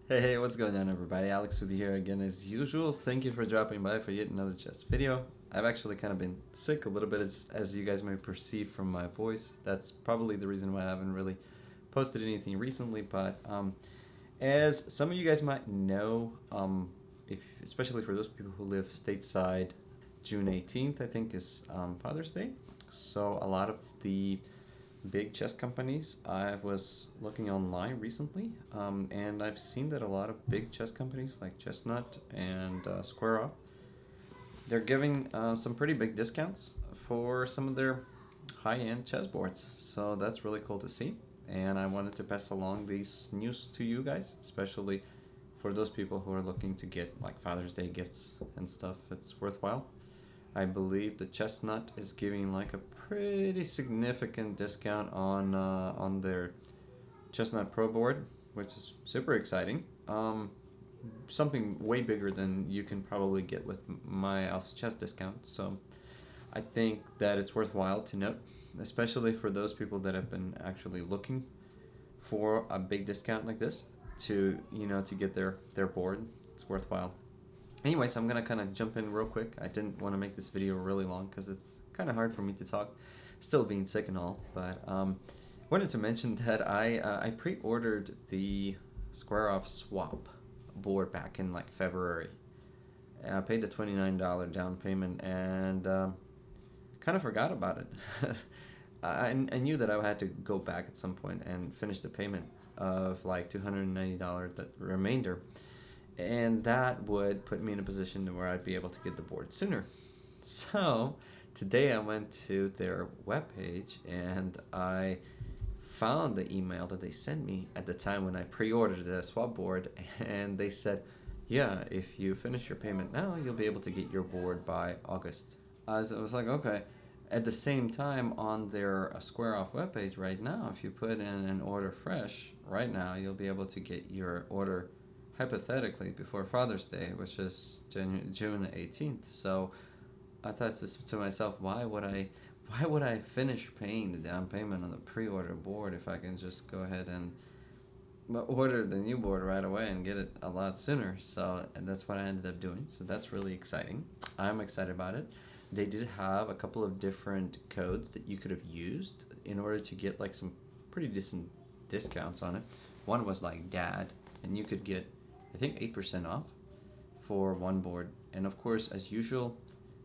Hey, what's going on, everybody? Alex with you here again as usual. Thank you for dropping by for yet another chess video. I've actually kind of been sick a little bit, as you guys may perceive from my voice. That's probably the reason why I haven't really posted anything recently. But as some of you guys might know, if especially for those people who live stateside, June 18th, I think, is Father's Day. So a lot of the big chess companies. I was looking online recently, and I've seen that a lot of big chess companies like Chestnut and SquareOFF, they're giving some pretty big discounts for some of their high-end chess boards. So that's really cool to see. And I wanted to pass along these news to you guys, especially for those people who are looking to get like Father's Day gifts and stuff. It's worthwhile. I believe the Chestnut is giving like a pretty significant discount on their Chestnut Pro board, which is super exciting. Something way bigger than you can probably get with my Also Chess discount. So I think that it's worthwhile to note, especially for those people that have been actually looking for a big discount like this to to get their board. It's worthwhile. Anyways, I'm gonna kind of jump in real quick. I didn't want to make this video really long because it's kind of hard for me to talk, still being sick and all. But wanted to mention that I pre-ordered the SquareOFF swap board back in like February. I paid the $29 down payment and kind of forgot about it. I knew that I had to go back at some point and finish the payment of like $290, that remainder, and that would put me in a position where I'd be able to get the board sooner. So today I went to their webpage and I found the email that they sent me at the time when I pre-ordered the swap board, and they said, yeah, if you finish your payment now, you'll be able to get your board by August. I was like, okay. At the same time, on their SquareOFF webpage right now, if you put in an order fresh, right now, you'll be able to get your order hypothetically before Father's Day, which is June 18th. So I thought to myself, why would I finish paying the down payment on the pre-order board if I can just go ahead and order the new board right away and get it a lot sooner? So, and that's what I ended up doing. So that's really exciting. I'm excited about it. They did have a couple of different codes that you could have used in order to get like some pretty decent discounts on it. One was like Dad, and you could get, I think, 8% off for one board. And of course, as usual,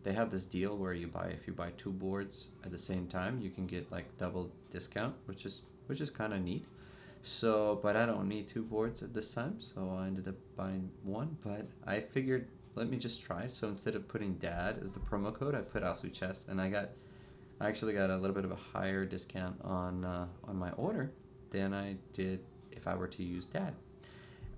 they have this deal where if you buy two boards at the same time, you can get like double discount, which is kind of neat. So, but I don't need two boards at this time, so I ended up buying one. But I figured, let me just try it. So instead of putting Dad as the promo code, I put Also Chess, and I actually got a little bit of a higher discount on my order than I did if I were to use Dad.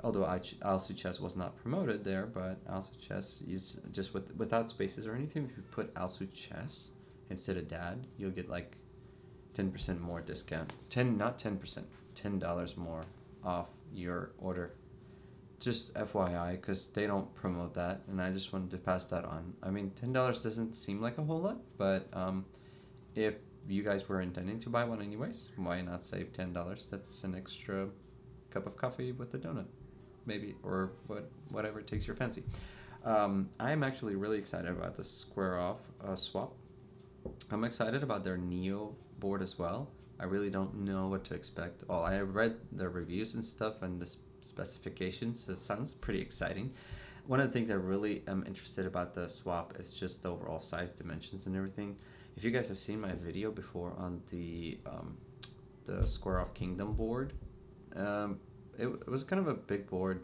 Although Also Chess was not promoted there, but Also Chess is just without spaces or anything. If you put Also Chess instead of Dad, you'll get like 10% more discount. Not 10%, $10 more off your order. Just FYI, because they don't promote that, and I just wanted to pass that on. I mean, $10 doesn't seem like a whole lot, but if you guys were intending to buy one anyways, why not save $10? That's an extra cup of coffee with a donut, maybe, or whatever takes your fancy. I'm actually really excited about the SquareOFF swap. I'm excited about their Neo board as well. I really don't know what to expect. Oh, I read the reviews and stuff and the specifications. It sounds pretty exciting. One of the things I really am interested about the swap is just the overall size, dimensions, and everything. If you guys have seen my video before on the SquareOFF Kingdom board, it was kind of a big board,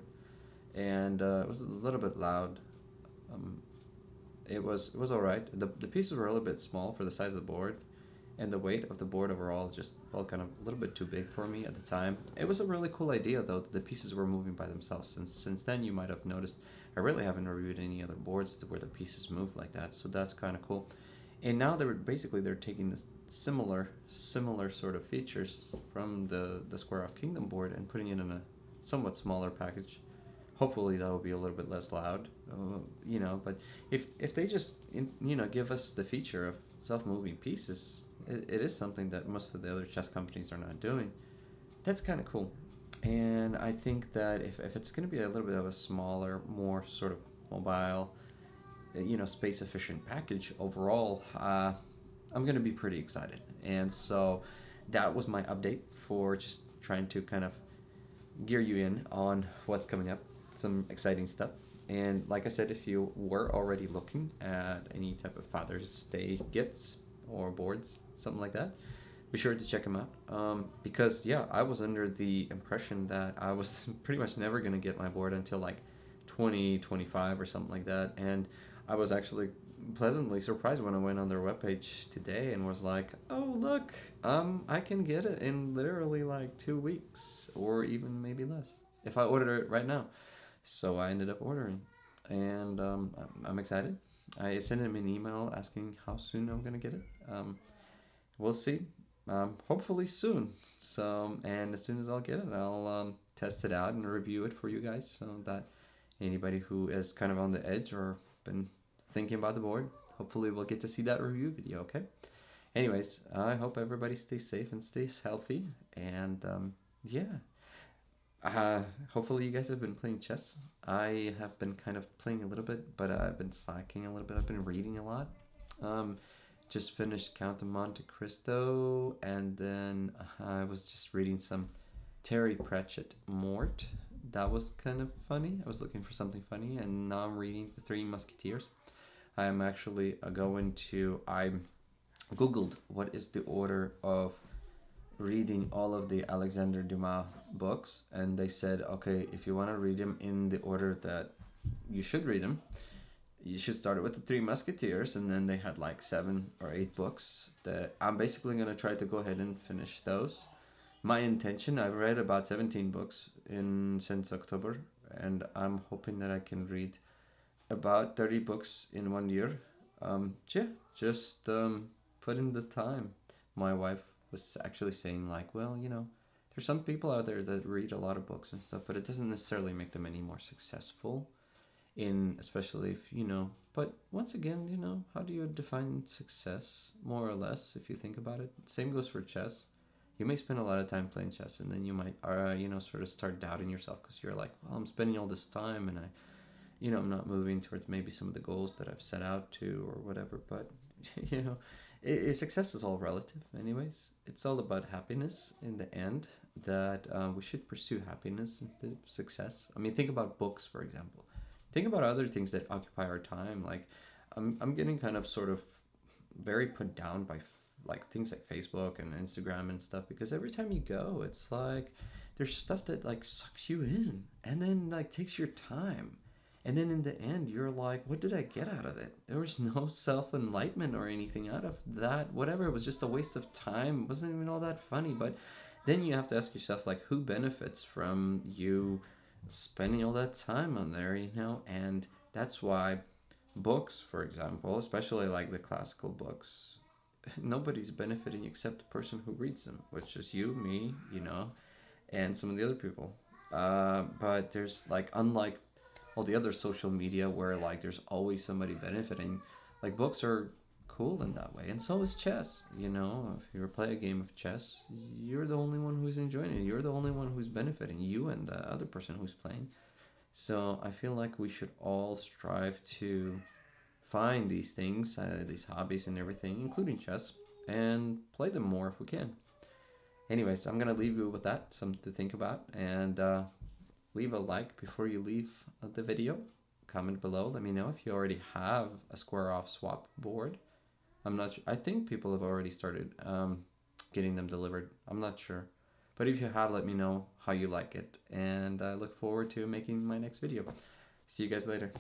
and it was a little bit loud. It was all right. The pieces were a little bit small for the size of the board, and the weight of the board overall just felt kind of a little bit too big for me at the time. It was a really cool idea though that the pieces were moving by themselves. Since then, you might have noticed I really haven't reviewed any other boards where the pieces move like that. So that's kind of cool. And now they're taking this similar sort of features from the SquareOFF Kingdom board and putting it in a somewhat smaller package. Hopefully that will be a little bit less loud, But if they just give us the feature of self-moving pieces, it is something that most of the other chess companies are not doing. That's kind of cool. And I think that if it's going to be a little bit of a smaller, more sort of mobile, space efficient package overall, I'm going to be pretty excited. And so that was my update for just trying to kind of gear you in on what's coming up, some exciting stuff. And like I said, if you were already looking at any type of Father's Day gifts or boards, something like that, be sure to check them out. Because yeah, I was under the impression that I was pretty much never gonna get my board until like 2025 or something like that, and I was actually pleasantly surprised when I went on their webpage today and was like, oh look, I can get it in literally like 2 weeks or even maybe less if I order it right now. So I ended up ordering, and I'm excited. I sent him an email asking how soon I'm gonna get it. We'll see. Hopefully soon. So, and as soon as I'll get it, I'll test it out and review it for you guys, so that anybody who is kind of on the edge or been thinking about the board, hopefully we'll get to see that review video. Okay. Anyways, I hope everybody stays safe and stays healthy, and yeah. Hopefully you guys have been playing chess. I have been kind of playing a little bit, but I've been slacking a little bit. I've been reading a lot. Just finished Count of Monte Cristo, and then I was just reading some Terry Pratchett Mort. That was kind of funny. I was looking for something funny, and now I'm reading The Three Musketeers. I am actually I googled what is the order of reading all of the Alexander Dumas books, and they said, okay, if you want to read them in the order that you should read them, you should start it with the Three Musketeers, and then they had like 7 or 8 books that I'm basically going to try to go ahead and finish those. My intention, I've read about 17 books since October, and I'm hoping that I can read about 30 books in 1 year. Yeah, just put in the time. My wife was actually saying like, well, there's some people out there that read a lot of books and stuff, but it doesn't necessarily make them any more successful, especially if but once again, how do you define success, more or less, if you think about it? Same goes for chess. You may spend a lot of time playing chess, and then you might sort of start doubting yourself, because you're like, well, I'm spending all this time, and I'm not moving towards maybe some of the goals that I've set out to or whatever. But success is all relative anyways. It's all about happiness in the end, that we should pursue happiness instead of success. I mean, think about books, for example. Think about other things that occupy our time. Like, I'm getting kind of sort of very put down by like things like Facebook and Instagram and stuff, because every time you go, it's like there's stuff that like sucks you in and then like takes your time, and then in the end you're like, what did I get out of it? There was no self-enlightenment or anything out of that. Whatever, it was just a waste of time. It wasn't even all that funny. But then you have to ask yourself, like, who benefits from you spending all that time on there? And that's why books, for example, especially like the classical books, nobody's benefiting except the person who reads them, which is you, me, and some of the other people. But there's like, unlike all the other social media where like there's always somebody benefiting, like books are cool in that way, and so is chess. If you ever play a game of chess, you're the only one who's enjoying it. You're the only one who's benefiting, you and the other person who's playing. So I feel like we should all strive to find these things, these hobbies and everything, including chess, and play them more if we can. Anyways, I'm gonna leave you with that, something to think about, and leave a like before you leave the video. Comment below, let me know if you already have a SquareOFF swap board. I'm not sure. I think people have already started getting them delivered. I'm not sure. But if you have, let me know how you like it, and I look forward to making my next video. See you guys later.